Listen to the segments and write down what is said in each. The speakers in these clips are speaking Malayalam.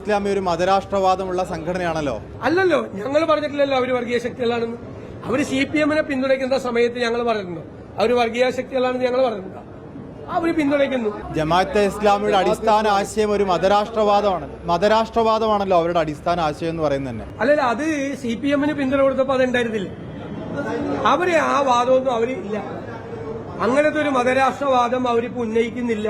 ഇസ്ലാമി ഒരു മതരാഷ്ട്രവാദമുള്ള സംഘടനയാണല്ലോ. അല്ലല്ലോ, ഞങ്ങൾ പറഞ്ഞിട്ടില്ലല്ലോ അവര് വർഗീയ ശക്തികളാണെന്ന്. അവര് CPM-നെ പിന്തുണയ്ക്കുന്ന സമയത്ത് ഞങ്ങൾ പറഞ്ഞിട്ടുണ്ടോ അവര് വർഗീയ ശക്തികളാണെന്ന്? ഞങ്ങൾ പറഞ്ഞിട്ടുണ്ടോ? അവര് പിന്തുണയ്ക്കുന്നു. ജമാഅത്തെ ഇസ്ലാമിയുടെ അടിസ്ഥാന ആശയം ഒരു മതരാഷ്ട്രവാദമാണല്ലോ അവരുടെ അടിസ്ഥാന ആശയം എന്ന് പറയുന്നത് തന്നെ. അല്ലല്ല, അത് CPM-ന് പിന്തുണ കൊടുത്തപ്പോ അതുണ്ടായിരുന്നില്ല. അവര് ആ വാദമൊന്നും അവര് ഇല്ല. അങ്ങനത്തെ ഒരു മതരാഷ്ട്രവാദം അവരിപ്പോ ഉന്നയിക്കുന്നില്ല.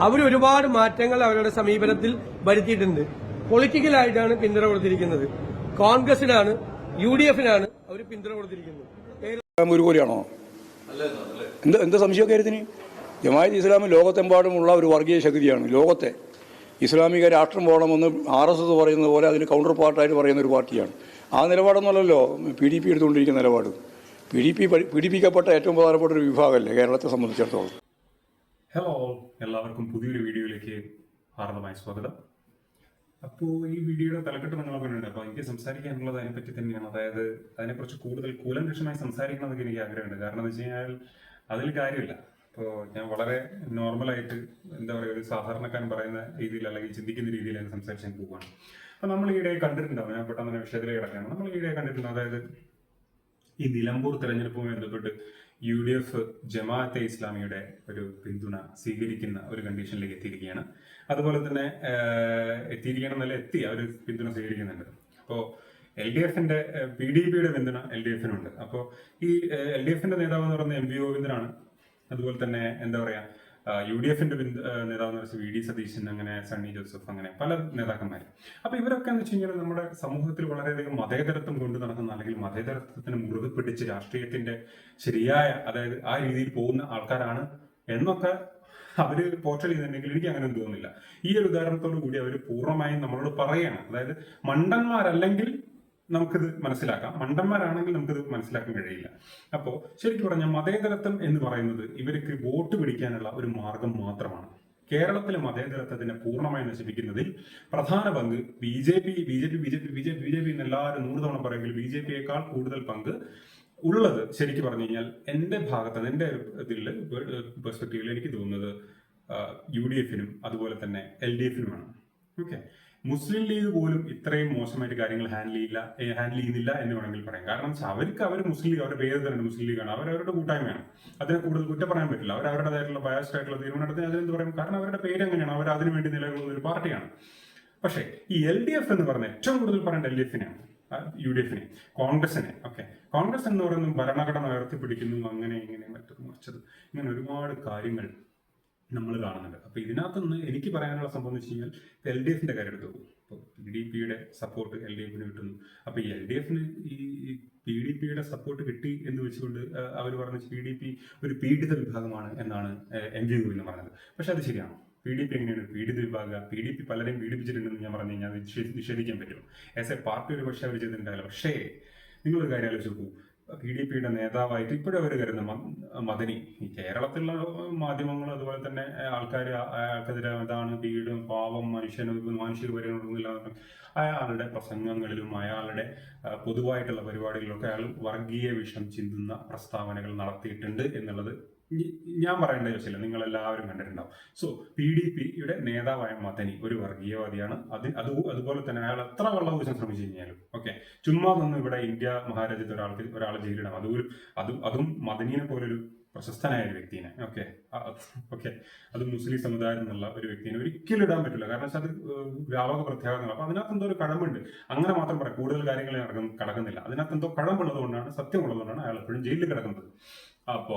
അവർ ഒരുപാട് മാറ്റങ്ങൾ അവരുടെ സമീപനത്തിൽ വരുത്തിയിട്ടുണ്ട്. പൊളിറ്റിക്കലായിട്ടാണ് പിന്തുണ കൊടുത്തിരിക്കുന്നത്. കോൺഗ്രസിനാണ്, UDF-നാണ് അവർ പിന്തുണ കൊടുത്തിരിക്കുന്നത്. ഒരു കോരിയാണോ? എന്ത് സംശയമൊക്കെ ആയിരുന്നു? ജമാഅത്ത് ഇസ്ലാമി ലോകത്തെമ്പാടുമുള്ള ഒരു വർഗീയ ശക്തിയാണ്. ലോകത്തെ ഇസ്ലാമിക രാഷ്ട്രം പോകണമെന്ന് RSS പറയുന്നത് പോലെ അതിന് കൗണ്ടർ പാർട്ടായിട്ട് പറയുന്ന ഒരു പാർട്ടിയാണ്. ആ നിലപാടൊന്നുമല്ലല്ലോ PDP എടുത്തുകൊണ്ടിരിക്കുന്ന നിലപാട്. പീഡിപ്പിക്കപ്പെട്ട ഏറ്റവും പ്രധാനപ്പെട്ട ഒരു വിഭാഗമല്ലേ കേരളത്തെ സംബന്ധിച്ചിടത്തോളം. ഹലോ, എല്ലാവർക്കും പുതിയൊരു വീഡിയോയിലേക്ക് ഹാർദമായ സ്വാഗതം. അപ്പോൾ ഈ വീഡിയോയുടെ തലക്കെട്ട് നിങ്ങളെ കണ്ടിട്ടുണ്ട്. അപ്പോൾ എനിക്ക് സംസാരിക്കാനുള്ളത് അതിനെപ്പറ്റി തന്നെയാണ്. അതായത് അതിനെക്കുറിച്ച് കൂടുതൽ കൂലങ്കഷമായി സംസാരിക്കണമെന്നൊക്കെ എനിക്ക് ആഗ്രഹമുണ്ട്. കാരണം എന്ന് വെച്ച് കഴിഞ്ഞാൽ അതിൽ കാര്യമില്ല. അപ്പോൾ ഞാൻ വളരെ നോർമലായിട്ട് എന്താ പറയുക, ഒരു സാധാരണക്കാരൻ പറയുന്ന രീതിയിൽ അല്ലെങ്കിൽ ചിന്തിക്കുന്ന രീതിയിൽ ഞാൻ സംസാരിച്ചാൽ പോവുകയാണ്. അപ്പോൾ നമ്മൾ ഈയിടെ കണ്ടിട്ടുണ്ടാവും, ഞാൻ പെട്ടെന്ന് തന്നെ വിഷയത്തിലേക്ക് കിടക്കുകയാണ്. നമ്മൾ ഈയിടെ കണ്ടിട്ടുണ്ട്, അതായത് ഈ നിലമ്പൂർ തെരഞ്ഞെടുപ്പുമായി ബന്ധപ്പെട്ട് UDF ജമാഅത്തെ ഇസ്ലാമിയുടെ ഒരു പിന്തുണ സ്വീകരിക്കുന്ന ഒരു കണ്ടീഷനിലേക്ക് എത്തിയിരിക്കുകയാണ്. അതുപോലെ തന്നെ അവർ പിന്തുണ സ്വീകരിക്കുന്നുണ്ട്. അപ്പോൾ LDF-ന്റെ PDP-യുടെ പിന്തുണ LDF-നുണ്ട്. അപ്പോൾ ഈ LDF-ന്റെ നേതാവ് എന്ന് പറയുന്നത് MV ഗോവിന്ദനാണ്. അതുപോലെ തന്നെ എന്താ പറയാ, UDF-ന്റെ നേതാവ് എന്ന് വെച്ചാൽ VD സതീശൻ, അങ്ങനെ സണ്ണി ജോസഫ്, അങ്ങനെ പല നേതാക്കന്മാർ. അപ്പൊ ഇവരൊക്കെ എന്ന് വെച്ച് കഴിഞ്ഞാൽ നമ്മുടെ സമൂഹത്തിൽ വളരെയധികം മതേതരത്വം കൊണ്ട് നടക്കുന്ന, അല്ലെങ്കിൽ മതേതരത്വത്തിന് മുറുകെ പിടിച്ച് രാഷ്ട്രീയത്തിന്റെ ശരിയായ, അതായത് ആ രീതിയിൽ പോകുന്ന ആൾക്കാരാണ് എന്നൊക്കെ അവര് പോർട്രേറ്റ് ചെയ്യുന്നുണ്ടെങ്കിൽ എനിക്ക് അങ്ങനെ തോന്നുന്നില്ല. ഈ ഒരു ഉദാഹരണത്തോടു കൂടി അവർ പൂർണ്ണമായും നമ്മളോട് പറയാണ്, അതായത് മണ്ടന്മാരല്ലെങ്കിൽ നമുക്കിത് മനസ്സിലാക്കാം, മണ്ടന്മാരാണെങ്കിൽ നമുക്കിത് മനസ്സിലാക്കാൻ കഴിയില്ല. അപ്പോൾ ശരിക്കും പറഞ്ഞാൽ മതേതരത്വം എന്ന് പറയുന്നത് ഇവർക്ക് വോട്ട് പിടിക്കാനുള്ള ഒരു മാർഗം മാത്രമാണ്. കേരളത്തിലെ മതേതരത്വത്തിനെ പൂർണ്ണമായി നശിപ്പിക്കുന്നതിൽ പ്രധാന പങ്ക് BJP എന്നെല്ലാവരും 100 തവണ പറയുമെങ്കിൽ BJP-യേക്കാൾ കൂടുതൽ പങ്ക് ഉള്ളത് ശരിക്കും പറഞ്ഞു കഴിഞ്ഞാൽ എൻ്റെ ഭാഗത്ത്, എൻ്റെ ഇതിൽ പെർസ്പെക്റ്റീവിൽ എനിക്ക് തോന്നുന്നത് UDF-നും അതുപോലെ തന്നെ LDF-നുമാണ്. ഓക്കെ, മുസ്ലിം ലീഗ് പോലും ഇത്രയും മോശമായിട്ട് കാര്യങ്ങൾ ഹാൻഡിൽ ചെയ്യുന്നില്ല എന്ന് വേണമെങ്കിൽ പറയാം. കാരണം അവർ മുസ്ലിം ലീഗ്, അവരുടെ പേര് തന്നെ മുസ്ലിം ലീഗാണ്, അവരവരുടെ കൂട്ടായ്മയാണ്. അതിനെ കൂടുതൽ കുറ്റം പറയാൻ പറ്റില്ല. അവരവരുടേതായിട്ടുള്ള ബയാസ്ഡ് ആയിട്ടുള്ള തീരുമാനം എടുത്ത് അതിനെന്ത് പറയും, കാരണം അവരുടെ പേര് അങ്ങനെയാണ്, അവർ അതിനു വേണ്ടി നിലകൊള്ളുന്ന ഒരു പാർട്ടിയാണ്. പക്ഷേ ഈ LDF എന്ന് പറഞ്ഞ ഏറ്റവും കൂടുതൽ പറയേണ്ട LDF-നെയാണ്, UDF-നെ, കോൺഗ്രസിനെ. ഓക്കെ, കോൺഗ്രസ് എന്ന് പറയുന്നത് ഭരണഘടന ഉയർത്തിപ്പിടിക്കുന്നു, അങ്ങനെ ഇങ്ങനെ മറ്റത് മറിച്ചത്, ഇങ്ങനെ ഒരുപാട് കാര്യങ്ങൾ നമ്മൾ കാണുന്നുണ്ട്. അപ്പൊ ഇതിനകത്തുനിന്ന് എനിക്ക് പറയാനുള്ള സംഭവം എന്ന് വെച്ച് കഴിഞ്ഞാൽ LDF-ന്റെ കാര്യം എടുത്തു. ഇപ്പോൾ PDP-യുടെ സപ്പോർട്ട് LDF-ന് കിട്ടുന്നു. അപ്പൊ ഈ LDF-ന് ഈ PDP-യുടെ സപ്പോർട്ട് കിട്ടി എന്ന് വെച്ചുകൊണ്ട് അവർ പറഞ്ഞ PDP ഒരു പീഡിത വിഭാഗമാണ് എന്നാണ് MV ഗോവിന്ദൻ പറഞ്ഞത്. പക്ഷെ അത് ശരിയാണോ? PDP എങ്ങനെയാണ് പീഡിത വിഭാഗം? PDP പലരെയും പീഡിപ്പിച്ചിട്ടുണ്ടെന്ന് ഞാൻ പറഞ്ഞു കഴിഞ്ഞാൽ അത് നിഷേധിക്കാൻ പറ്റും. ആസ് എ പാർട്ടി ഒരു പക്ഷേ അവർ ചെയ്തിട്ടുണ്ടാവില്ല. പക്ഷേ നിങ്ങളൊരു കാര്യം ആലോചിച്ച് നോക്കൂ, PDP-യുടെ നേതാവായിട്ട് ഇപ്പോഴും അവർ കരുതുന്ന മദനി, ഈ കേരളത്തിലുള്ള മാധ്യമങ്ങൾ അതുപോലെ തന്നെ ആൾക്കാർ അയാൾക്കെതിരെ അതാണ് വീടും പാവം മാനുഷിക പരിഗണനയില്ല, അയാളുടെ പ്രസംഗങ്ങളിലും അയാളുടെ പൊതുവായിട്ടുള്ള പരിപാടികളിലൊക്കെ അയാൾ വർഗീയ വിഷം ചിന്തുന്ന പ്രസ്താവനകൾ നടത്തിയിട്ടുണ്ട് എന്നുള്ളത് ഞാൻ പറയേണ്ട ആവശ്യമില്ല, നിങ്ങൾ എല്ലാവരും കണ്ടിട്ടുണ്ടാവും. സോ PDP-യുടെ നേതാവായ മദനി ഒരു വർഗീയവാദിയാണ്. അതുപോലെ തന്നെ അയാൾ എത്ര വെള്ളപൂശാൻ ശ്രമിച്ചു കഴിഞ്ഞാലും ഓക്കെ, ചുമ്മാ നിന്ന് ഇവിടെ ഇന്ത്യ മഹാരാജ്യത്ത് ഒരാളെ ജയിലിടാം, അതും മദനിയെ പോലൊരു പ്രശസ്തനായ ഒരു വ്യക്തിനെ. ഓക്കെ, അത് മുസ്ലിം സമുദായം എന്നുള്ള ഒരു വ്യക്തിനെ ഒരിക്കലും ഇടാൻ പറ്റില്ല. കാരണം വെച്ചാൽ അത് വ്യാപക പ്രത്യാഘാതങ്ങൾ. അപ്പൊ അതിനകത്ത് എന്തോ ഒരു കഴമ്പുണ്ട്. അങ്ങനെ മാത്രം പറയാം, കൂടുതൽ കാര്യങ്ങൾ കടക്കുന്നില്ല. അതിനകത്ത് എന്തോ കഴമ്പുള്ളത് കൊണ്ടാണ്, സത്യമുള്ളതുകൊണ്ടാണ് അയാൾ എപ്പോഴും ജയിലിൽ കിടക്കുന്നത്. അപ്പോ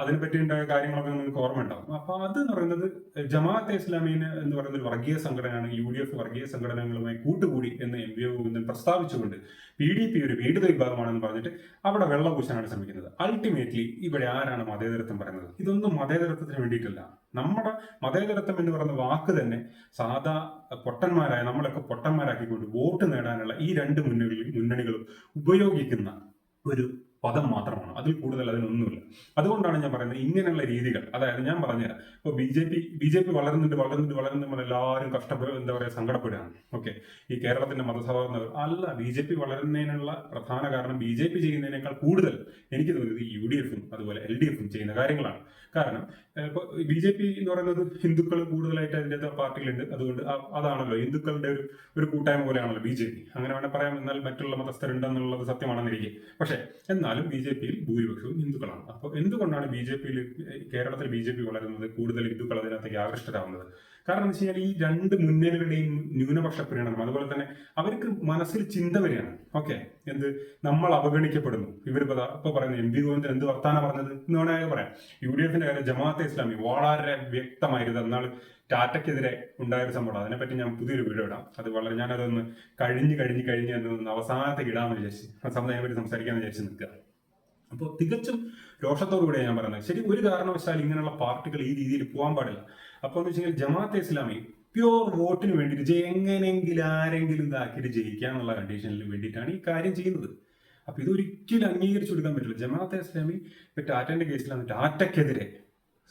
അതിനെ പറ്റിയുണ്ടായ കാര്യങ്ങളൊക്കെ നിങ്ങൾക്ക് ഓർമ്മ ഉണ്ടാവും. അപ്പൊ അത് എന്ന് പറയുന്നത് ജമാഅത്തെ ഇസ്ലാമിനെ എന്ന് പറയുന്ന ഒരു വർഗീയ സംഘടനയാണ്. UDF വർഗീയ സംഘടനകളുമായി കൂട്ടുകൂടി എന്ന് MV ഗോവിന്ദൻ പ്രസ്താവിച്ചുകൊണ്ട് PDP ഒരു പീഡിത വിഭാഗമാണെന്ന് പറഞ്ഞിട്ട് അവിടെ വെള്ളപൂശാനാണ് ശ്രമിക്കുന്നത്. അൾട്ടിമേറ്റ്ലി ഇവിടെ ആരാണ് മതേതരത്വം പറയുന്നത്? ഇതൊന്നും മതേതരത്വത്തിന് വേണ്ടിയിട്ടല്ല. നമ്മുടെ മതേതരത്വം എന്ന് പറയുന്ന വാക്ക് തന്നെ സാധാ പൊട്ടന്മാരായ നമ്മളൊക്കെ പൊട്ടന്മാരാക്കിക്കൊണ്ട് വോട്ട് നേടാനുള്ള ഈ രണ്ട് മുന്നണികളും ഉപയോഗിക്കുന്ന ഒരു പദം മാത്രമാണ്. അതിൽ കൂടുതൽ അതിനൊന്നുമില്ല. അതുകൊണ്ടാണ് ഞാൻ പറയുന്നത് ഇങ്ങനെയുള്ള രീതികൾ, അതായത് ഞാൻ പറഞ്ഞുതരാം. ഇപ്പോൾ ബി ജെ പി വളരുന്നുണ്ട് എല്ലാവരും എന്താ പറയുക, സങ്കടപ്പെടുകയാണ്. ഓക്കെ, ഈ കേരളത്തിന്റെ മതസൗഹാർദ്ദം അല്ല. ബി ജെ പി വളരുന്നതിനുള്ള പ്രധാന കാരണം ബി ജെ പി ചെയ്യുന്നതിനേക്കാൾ കൂടുതൽ എനിക്ക് തോന്നുന്നത് UDF അതുപോലെ LDF ചെയ്യുന്ന കാര്യങ്ങളാണ്. കാരണം ഇപ്പോൾ ബി ജെ പി എന്ന് പറയുന്നത് ഹിന്ദുക്കൾ കൂടുതലായിട്ട് അതിൻ്റെ പാർട്ടികളുണ്ട്. അതുകൊണ്ട് അതാണല്ലോ ഹിന്ദുക്കളുടെ ഒരു കൂട്ടായ്മ പോലെയാണല്ലോ BJP. അങ്ങനെ വേണേൽ പറയാം. എന്നാൽ മറ്റുള്ള മതസ്ഥരുണ്ടെന്നുള്ളത് സത്യമാണെന്നിരിക്കും. പക്ഷേ എന്നാലും BJP ഭൂരിപക്ഷവും ഹിന്ദുക്കളാണ്. അപ്പോൾ എന്തുകൊണ്ടാണ് കേരളത്തിൽ BJP വളരുന്നത്, കൂടുതൽ ഹിന്ദുക്കൾ അതിനകത്തേക്ക് ആകൃഷ്ടരാകുന്നത്? കാരണം എന്ന് വെച്ച് കഴിഞ്ഞാൽ ഈ രണ്ട് മുന്നണികളുടെയും ന്യൂനപക്ഷ പ്രീണനം, അതുപോലെ തന്നെ അവർക്ക് മനസ്സിൽ ചിന്ത വരികയാണ്. ഓക്കെ, നമ്മൾ അവഗണിക്കപ്പെടുന്നു. ഇപ്പൊ പറയുന്നത് MP ഗോവിന്ദൻ എന്ത് വർത്താനം പറഞ്ഞത് എന്ന് വേണമെങ്കിൽ പറയാം. UDFന്റെ കാര്യം ജമാഅത്തെ ഇസ്ലാമി വളരെ വ്യക്തമായിരുന്നു. എന്നാൽ ടാറ്റയ്ക്കെതിരെ ഉണ്ടായൊരു സംഭവം, അതിനെപ്പറ്റി ഞാൻ പുതിയൊരു വീഡിയോ ഇടാം. അത് ഞാനതൊന്ന് കഴിഞ്ഞ് എന്നൊന്ന് അവസാനത്തേക്ക് ഇടാമെന്ന് വിചാരിച്ചു. അതിനെപ്പറ്റി സംസാരിക്കാമെന്ന് വിചാരിച്ച് നിൽക്കുക. അപ്പോൾ തികച്ചും രോഷത്തോടുകൂടെ ഞാൻ പറയുന്നത്, ശരി, ഒരു കാരണവശാലും ഇങ്ങനെയുള്ള പാർട്ടികൾ ഈ രീതിയിൽ പോകാൻ പാടില്ല. അപ്പോൾ എന്ന് വെച്ച് കഴിഞ്ഞാൽ ജമാഅത്തെ ഇസ്ലാമി പ്യോർ വോട്ടിന് വേണ്ടിയിട്ട് എങ്ങനെയെങ്കിലും ആരെങ്കിലും ഇതാക്കിയിട്ട് ജയിക്കാന്നുള്ള കണ്ടീഷനിൽ വേണ്ടിയിട്ടാണ് ഈ കാര്യം ചെയ്യുന്നത്. അപ്പൊ ഇതൊരിക്കലും അംഗീകരിച്ചു കൊടുക്കാൻ പറ്റില്ല. ജമാഅത്തെ ഇസ്ലാമി ഇപ്പൊ ടാറ്റന്റെ കേസിലാണ് ടാറ്റയ്ക്കെതിരെ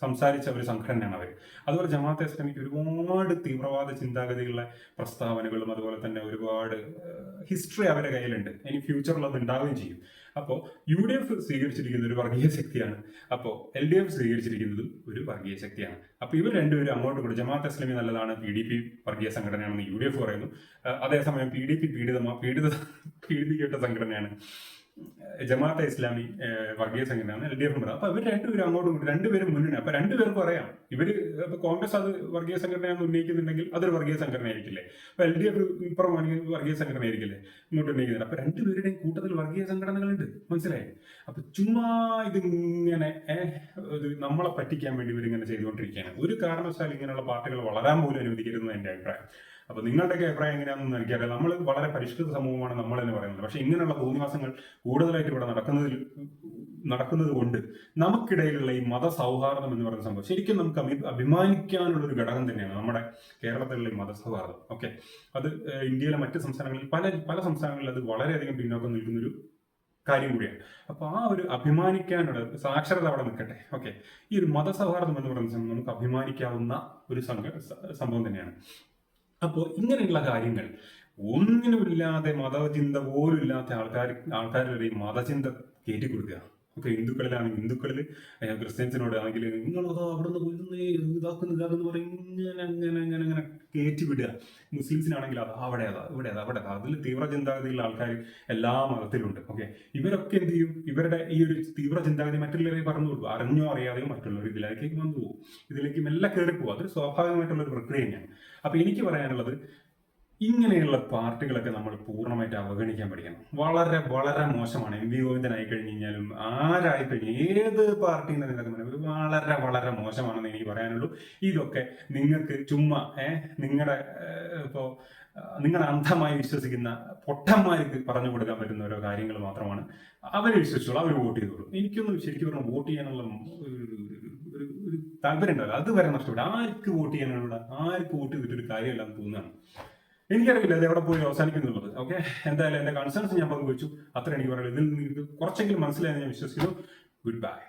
സംസാരിച്ച ഒരു സംഘടനയാണ് അവർ. അതുപോലെ ജമാഅത്തെ ഇസ്ലാമിക്ക് ഒരുപാട് തീവ്രവാദ ചിന്താഗതികളുടെ പ്രസ്താവനകളും അതുപോലെ തന്നെ ഒരുപാട് ഹിസ്റ്ററി അവരുടെ കയ്യിലുണ്ട്. ഇനി ഫ്യൂച്ചറിൽ അത് ഉണ്ടാവുകയും ചെയ്യും. അപ്പോൾ UDF സ്വീകരിച്ചിരിക്കുന്ന ഒരു വർഗീയ ശക്തിയാണ്. അപ്പോൾ LDF സ്വീകരിച്ചിരിക്കുന്നതും ഒരു വർഗീയ ശക്തിയാണ്. അപ്പോൾ ഇവർ രണ്ടുപേരും അങ്ങോട്ടും കൂടി ജമാഅത്തെ ഇസ്ലാമി നല്ലതാണ്, PDP വർഗീയ സംഘടനയാണെന്ന് UDF പറയുന്നു. അതേസമയം PDP പീഡിപ്പിക്കപ്പെട്ട സംഘടനയാണ്, ജമാഅത്തെ ഇസ്ലാമി വർഗീയ സംഘടനയാണ് LDF പറയുന്നത്. അപ്പൊ ഇവർ രണ്ടുപേരും അങ്ങോട്ടും ഇങ്ങോട്ടും രണ്ടുപേരും മുന്നണി. അപ്പൊ രണ്ടുപേർക്കും അറിയാം കോൺഗ്രസ് അത് വർഗീയ സംഘടനയാണെന്ന് ഉന്നയിക്കുന്നുണ്ടെങ്കിൽ അതൊരു വർഗീയ സംഘടന ആയിരിക്കില്ലേ. അപ്പൊ LDF ഇപ്പുറം വർഗീയ സംഘടന ആയിരിക്കില്ലേ ഇങ്ങോട്ട് ഉന്നയിക്കുന്നത്. അപ്പൊ രണ്ടുപേരുടെയും കൂട്ടത്തിൽ വർഗീയ സംഘടനകളുണ്ട്, മനസ്സിലായി. അപ്പൊ ചുമ്മാ ഇതിങ്ങനെ നമ്മളെ പറ്റിക്കാൻ വേണ്ടി ഇവരിങ്ങനെ ചെയ്തുകൊണ്ടിരിക്കുകയാണ്. ഒരു കാരണവശാലും ഇങ്ങനെയുള്ള പാർട്ടികൾ വളരാൻ പോലും അനുവദിക്കരുതെന്ന് എന്റെ അഭിപ്രായം. അപ്പൊ നിങ്ങളുടെയൊക്കെ അഭിപ്രായം എങ്ങനെയാണെന്ന് എനിക്കറിയാം. നമ്മൾ വളരെ പരിഷ്കൃത സമൂഹമാണ് നമ്മൾ എന്ന് പറയുന്നത്. പക്ഷെ ഇങ്ങനെയുള്ള തോന്നിവാസങ്ങൾ കൂടുതലായിട്ട് ഇവിടെ നടക്കുന്നത് കൊണ്ട് നമുക്കിടയിലുള്ള ഈ മതസൗഹാർദ്ദം എന്ന് പറയുന്ന സംഭവം ശരിക്കും നമുക്ക് അഭിമാനിക്കാനുള്ള ഒരു ഘടകം തന്നെയാണ് നമ്മുടെ കേരളത്തിലുള്ള ഈ മതസൗഹാർദ്ദം. ഓക്കെ, അത് ഇന്ത്യയിലെ മറ്റ് സംസ്ഥാനങ്ങളിൽ പല സംസ്ഥാനങ്ങളിൽ അത് വളരെയധികം പിന്നോക്കം നിൽക്കുന്നൊരു കാര്യം കൂടിയാണ്. അപ്പൊ ആ ഒരു അഭിമാനിക്കാനുള്ള സാക്ഷരത അവിടെ നിൽക്കട്ടെ. ഓക്കെ, ഈ ഒരു മതസൗഹാർദ്ദം എന്ന് പറയുന്ന നമുക്ക് അഭിമാനിക്കാവുന്ന ഒരു സംഭവം തന്നെയാണ്. അപ്പോൾ ഇങ്ങനെയുള്ള കാര്യങ്ങൾ ഒന്നിനുമില്ലാതെ മതചിന്ത പോലും ഇല്ലാത്ത ആൾക്കാരുടെ മതചിന്ത കയറ്റി കൊടുക്കുക. ഓക്കെ, ഹിന്ദുക്കളിലാണെങ്കിൽ ഹിന്ദുക്കളിൽ, ക്രിസ്ത്യൻസിനോട് ആണെങ്കിൽ നിങ്ങളതോ അവിടെ നിന്ന് ഇതാക്കുന്നു പറയും, ഇങ്ങനെ കയറ്റി വിടുക. മുസ്ലിംസിനാണെങ്കിൽ ഇവിടെ അതിൽ തീവ്ര ചിന്താഗതിയുള്ള ആൾക്കാർ എല്ലാ മതത്തിലുണ്ട്. ഓക്കെ, ഇവരൊക്കെ എന്ത് ചെയ്യും? ഇവരുടെ ഈ ഒരു തീവ്ര ചിന്താഗതി മറ്റുള്ളവരെ പറഞ്ഞു കൊടുക്കും. അറിഞ്ഞോ അറിയാതെയോ മറ്റുള്ളവർ ഇതിലേക്ക് വന്നു പോകും, ഇതിലേക്ക് മെല്ലെ കയറി പോകും. അതൊരു സ്വാഭാവികമായിട്ടുള്ള ഒരു പ്രക്രിയ തന്നെയാണ്. അപ്പൊ എനിക്ക് പറയാനുള്ളത്, ഇങ്ങനെയുള്ള പാർട്ടികളൊക്കെ നമ്മൾ പൂർണ്ണമായിട്ട് അവഗണിക്കാൻ പഠിക്കണം. വളരെ വളരെ മോശമാണ്. MP ഗോവിന്ദൻ ആയിക്കഴിഞ്ഞ് കഴിഞ്ഞാലും ആരായിക്കഴിഞ്ഞാൽ ഏത് പാർട്ടിന്റെ നേതാക്കന്മാരും വളരെ വളരെ മോശമാണെന്ന് എനിക്ക് പറയാനുള്ളൂ. ഇതൊക്കെ നിങ്ങൾക്ക് ചുമ്മാ നിങ്ങളെ അന്ധമായി വിശ്വസിക്കുന്ന പൊട്ടന്മാർക്ക് പറഞ്ഞു കൊടുക്കാൻ പറ്റുന്ന ഓരോ കാര്യങ്ങൾ മാത്രമാണ്. അവരെ വിശ്വസിച്ചോളൂ, അവർ വോട്ട് ചെയ്തോളൂ. എനിക്കൊന്നും ശരിക്കും പറഞ്ഞാൽ വോട്ട് ചെയ്യാനുള്ള ഒരു താല്പര്യം ഉണ്ടാവില്ല. അതുവരെ നഷ്ടപ്പെട്ടു. ആർക്ക് വോട്ട് ചെയ്യാനുള്ള ആർക്ക് വോട്ട് ചെയ്തിട്ടൊരു കാര്യമല്ല എന്ന് തോന്നുകയാണ്. എനിക്കറിയില്ല അത് എവിടെ പോയി അവസാനിക്കുന്നുള്ളത്. ഓക്കെ, എന്തായാലും എന്റെ കൺസേൺസ് ഞാൻ പങ്കുവച്ചു. അത്ര എനിക്ക് പറയുന്നത്. ഇതിൽ നിങ്ങൾക്ക് കുറച്ചെങ്കിലും മനസ്സിലായെന്ന് ഞാൻ വിശ്വസിക്കുന്നു. Good bye.